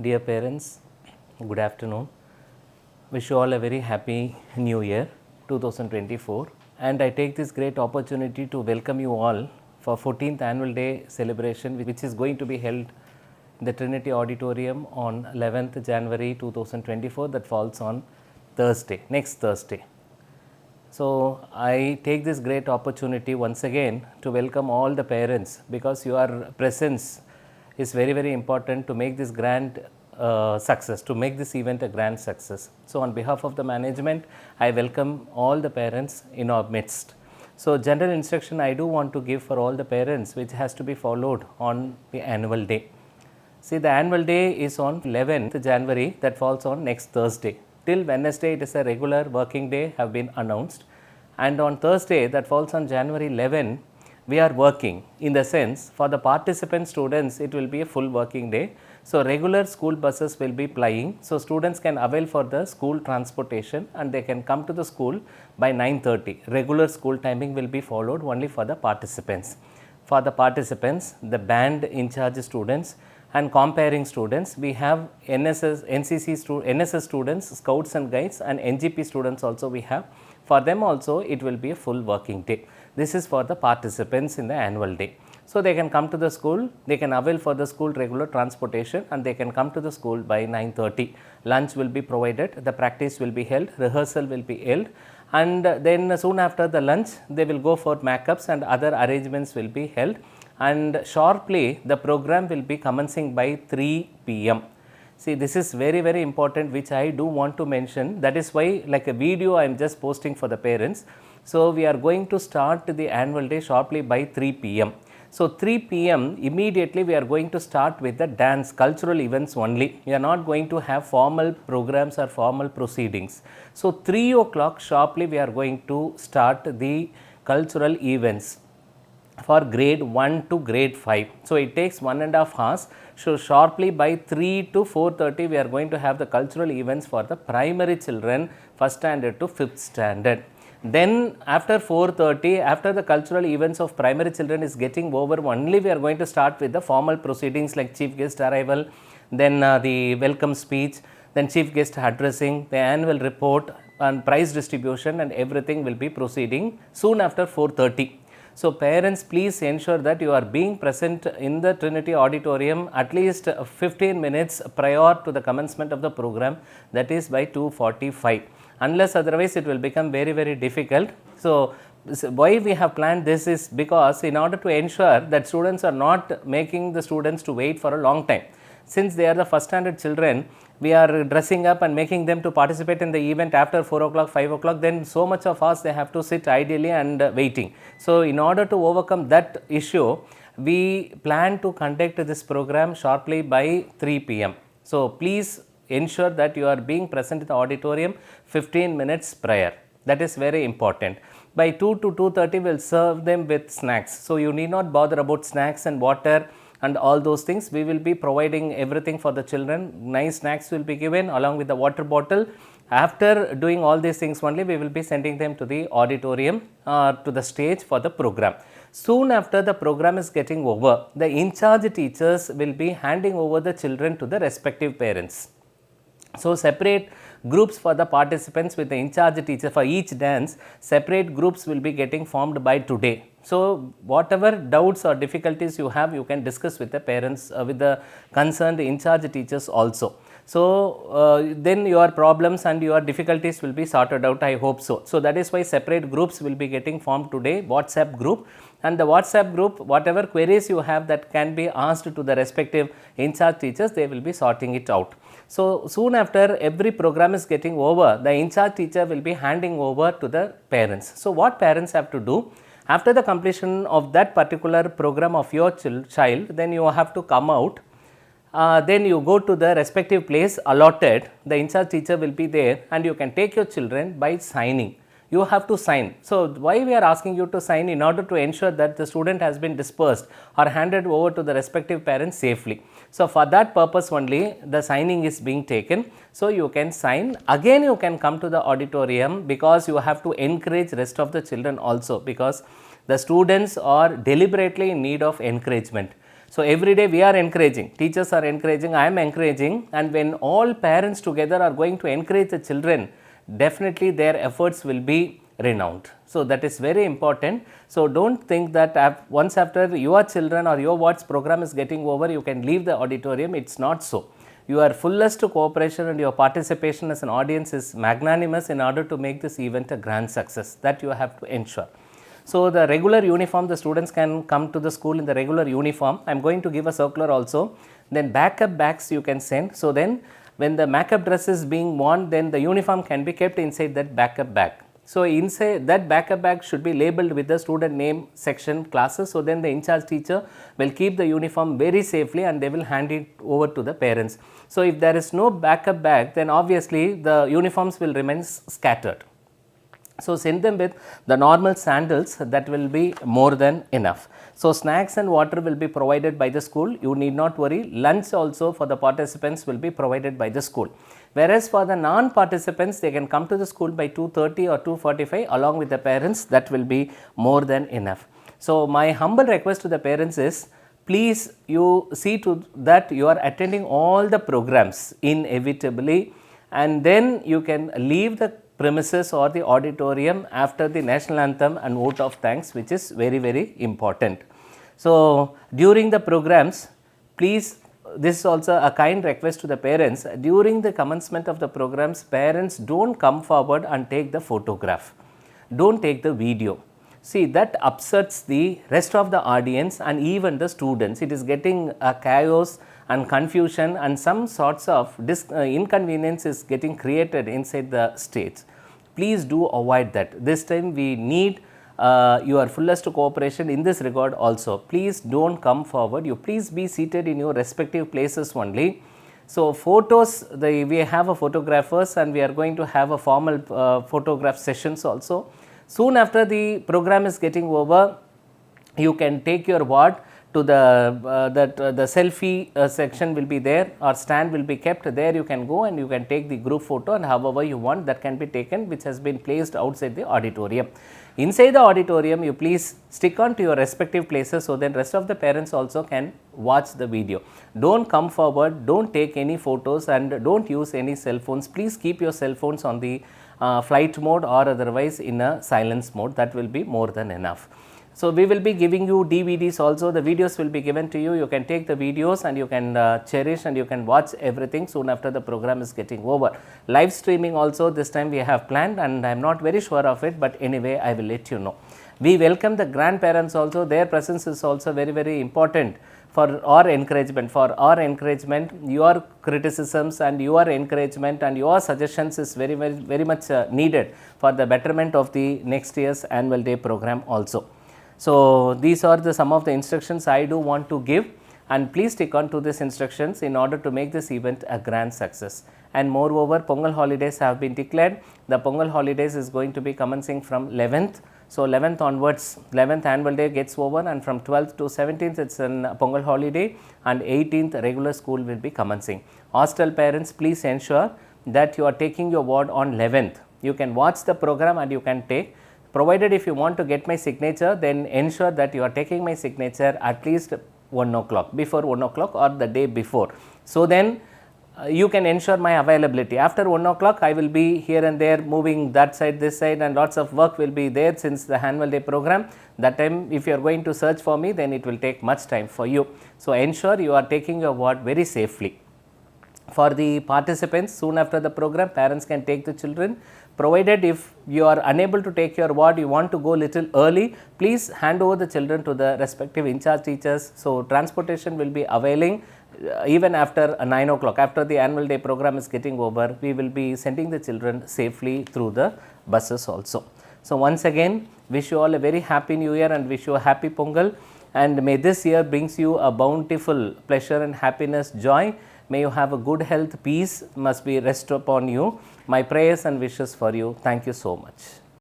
Dear parents, good afternoon. Wish you all a very happy new year 2024, and I take this great opportunity to welcome you all for 14th annual day celebration, which is going to be held in the Trinity Auditorium on 11th January 2024, that falls on Thursday, next Thursday. So, I take this great opportunity once again to welcome all the parents, because your presence is very important to make this grand success, to make this event a grand success. So, on behalf of the management, I welcome all the parents in our midst. So, general instruction I do want to give for all the parents, which has to be followed on the annual day. See, the annual day is on 11th January, that falls on next Thursday. Till Wednesday, it is a regular working day have been announced, and on Thursday, that falls on January 11, we are working. In the sense, for the participant students, it will be a full working day. So, regular school buses will be plying. So, students can avail for the school transportation and they can come to the school by 9:30. Regular school timing will be followed only for the participants. For the participants, the band in charge students and comparing students, we have NSS, NSS students, Scouts and Guides, and NGP students also we have. For them also, it will be a full working day. This is for the participants in the annual day. So, they can come to the school, they can avail for the school regular transportation, and they can come to the school by 9:30. Lunch will be provided, the practice will be held, rehearsal will be held, and then soon after the lunch, they will go for makeups and other arrangements will be held, and sharply the program will be commencing by 3 p.m. See, this is very important, which I do want to mention. That is why, like a video I am just posting for the parents. So, we are going to start the annual day sharply by 3 p.m. So, 3 p.m. immediately we are going to start with the dance, cultural events only. We are not going to have formal programs or formal proceedings. So, 3 o'clock sharply we are going to start the cultural events for grade 1 to grade 5. So, it takes 1.5 hours. So, sharply by 3 to 4:30 we are going to have the cultural events for the primary children, 1st standard to 5th standard. Then after 4:30, after the cultural events of primary children is getting over, only we are going to start with the formal proceedings like chief guest arrival, then the welcome speech, then chief guest addressing, the annual report and prize distribution, and everything will be proceeding soon after 4:30. So, parents, please ensure that you are being present in the Trinity Auditorium at least 15 minutes prior to the commencement of the program, that is by 2:45. Unless otherwise, it will become very difficult. So, why we have planned this is because in order to ensure that students are not making the students to wait for a long time. Since they are the 1st standard children, we are dressing up and making them to participate in the event after 4 o'clock, 5 o'clock, then so much of us they have to sit ideally and waiting. So, in order to overcome that issue, we plan to conduct this program sharply by 3 p.m. So, please ensure that you are being present in the auditorium 15 minutes prior. That is very important. By 2 to 2:30, we will serve them with snacks. So, you need not bother about snacks and water and all those things. We will be providing everything for the children. Nice snacks will be given along with the water bottle. After doing all these things only, we will be sending them to the auditorium, to the stage for the program. Soon after the program is getting over, the in-charge teachers will be handing over the children to the respective parents. So, separate groups for the participants with the in-charge teacher for each dance, separate groups will be getting formed by today. So, whatever doubts or difficulties you have, you can discuss with the parents, with the concerned in-charge teachers also. So, then your problems and your difficulties will be sorted out, I hope so. So, that is why separate groups will be getting formed today, WhatsApp group, and the WhatsApp group, whatever queries you have that can be asked to the respective in-charge teachers, they will be sorting it out. So, soon after every program is getting over, the in-charge teacher will be handing over to the parents. So, what parents have to do? After the completion of that particular program of your child, then you have to come out. Then you go to the respective place allotted, the in-charge teacher will be there, and you can take your children by signing. You have to sign. So, why we are asking you to sign? In order to ensure that the student has been dispersed or handed over to the respective parents safely. So, for that purpose only the signing is being taken. So, you can sign. Again you can come to the auditorium, because you have to encourage rest of the children also, because the students are deliberately in need of encouragement. So, every day we are encouraging, teachers are encouraging, I am encouraging, and when all parents together are going to encourage the children, definitely their efforts will be renowned. So, that is very important. So, do not think that once after your children or your WATS program is getting over, you can leave the auditorium. It is not so. Your fullest cooperation and your participation as an audience is magnanimous in order to make this event a grand success, that you have to ensure. So, the regular uniform, the students can come to the school in the regular uniform. I am going to give a circular also. Then backup bags you can send. So, then when the makeup dress is being worn, then the uniform can be kept inside that backup bag. So, inside that backup bag should be labeled with the student name, section, classes. So, then the in charge teacher will keep the uniform very safely and they will hand it over to the parents. So, if there is no backup bag, then obviously the uniforms will remain scattered. So, send them with the normal sandals, that will be more than enough. So, snacks and water will be provided by the school, you need not worry. Lunch also for the participants will be provided by the school. Whereas, for the non-participants, they can come to the school by 2:30 or 2:45 along with the parents, that will be more than enough. So, my humble request to the parents is, please you see to that you are attending all the programs inevitably, and then you can leave the premises or the auditorium after the national anthem and vote of thanks, which is very, very important. So, during the programs, please, this is also a kind request to the parents, during the commencement of the programs, parents do not come forward and take the photograph, do not take the video. See, that upsets the rest of the audience and even the students. It is getting a chaos and confusion, and some sorts of inconvenience is getting created inside the stage. Please do avoid that. This time we need your fullest cooperation in this regard also. Please do not come forward. You please be seated in your respective places only. So, photos, we have a photographers and we are going to have a formal photograph sessions also. Soon after the program is getting over, you can take your ward to the selfie section will be there, or stand will be kept there. You can go and you can take the group photo, and however you want that can be taken, which has been placed outside the auditorium. Inside the auditorium, you please stick on to your respective places, so then rest of the parents also can watch the video. Do not come forward, do not take any photos, and do not use any cell phones. Please keep your cell phones on the flight mode or otherwise in a silence mode, that will be more than enough. So, we will be giving you DVDs also, the videos will be given to you. You can take the videos and you can cherish and you can watch everything soon after the program is getting over. Live streaming also this time we have planned, and I am not very sure of it, but anyway I will let you know. We welcome the grandparents also, their presence is also very, very important for our encouragement. For our encouragement, your criticisms and your encouragement and your suggestions is very, very, very much needed for the betterment of the next year's annual day program also. So, these are some of the instructions I do want to give, and please stick on to these instructions in order to make this event a grand success. And moreover, Pongal holidays have been declared. The Pongal holidays is going to be commencing from 11th. So, 11th onwards, 11th annual day gets over, and from 12th to 17th it is a Pongal holiday, and 18th regular school will be commencing. Hostel parents, please ensure that you are taking your ward on 11th. You can watch the program and you can take. Provided if you want to get my signature, then ensure that you are taking my signature at least 1 o'clock, before 1 o'clock or the day before. So, then you can ensure my availability. After 1 o'clock, I will be here and there moving that side, this side, and lots of work will be there since the annual day program. That time if you are going to search for me, then it will take much time for you. So, ensure you are taking your ward very safely. For the participants, soon after the program, parents can take the children. Provided if you are unable to take your ward, you want to go little early, please hand over the children to the respective in charge teachers. So, transportation will be availing even after 9 o'clock, after the annual day program is getting over, we will be sending the children safely through the buses also. So, once again wish you all a very happy new year and wish you a happy Pongal, and may this year brings you a bountiful pleasure and happiness, joy. May you have a good health, peace must be rest upon you. My prayers and wishes for you. Thank you so much.